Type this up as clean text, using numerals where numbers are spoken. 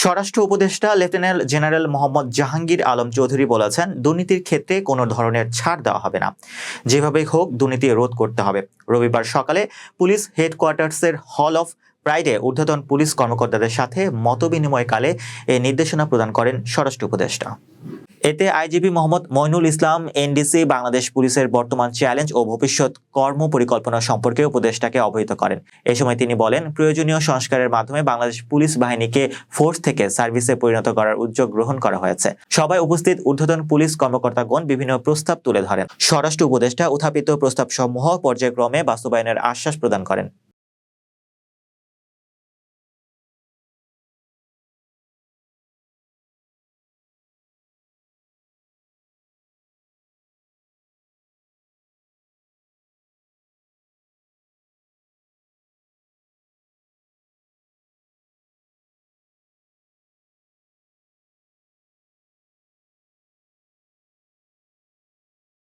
স্বরাষ্ট্র উপদেষ্টা lieutenant general Mohammad Jahangir Alam Chowdhury বলেছেন, দুর্নীতির ক্ষেত্রে কোনো ধরনের ছাড় দেওয়া হবে না, যেভাবেই হোক দুর্নীতি রোধ করতে হবে। রবিবার সকালে পুলিশ হেডকোয়ার্টার্সের হল অফ প্রাইডে ঊর্ধ্বতন পুলিশ কর্মকর্তাদের সাথে মতবিনিময়কালে এই নির্দেশনা প্রদান করেন স্বরাষ্ট্র উপদেষ্টা। এতে আইজিপি মোহাম্মদ মইনুল ইসলাম এনডিসি বাংলাদেশ পুলিশের বর্তমান চ্যালেঞ্জ ও ভবিষ্যৎ কর্ম পরিকল্পনা সম্পর্কে উপদেষ্টাকে অবহিত করেন। এ সময় তিনি বলেন, প্রয়োজনীয় সংস্কারের মাধ্যমে বাংলাদেশ পুলিশ বাহিনীকে ফোর্স থেকে সার্ভিসে পরিণত করার উদ্যোগ গ্রহণ করা হয়েছে। সভায় উপস্থিত ঊর্ধ্বতন পুলিশ কর্মকর্তাগণ বিভিন্ন প্রস্তাব তুলে ধরেন। স্বরাষ্ট্র উপদেষ্টা উত্থাপিত প্রস্তাবসমূহ পর্যায়ক্রমে বাস্তবায়নের আশ্বাস প্রদান করেন।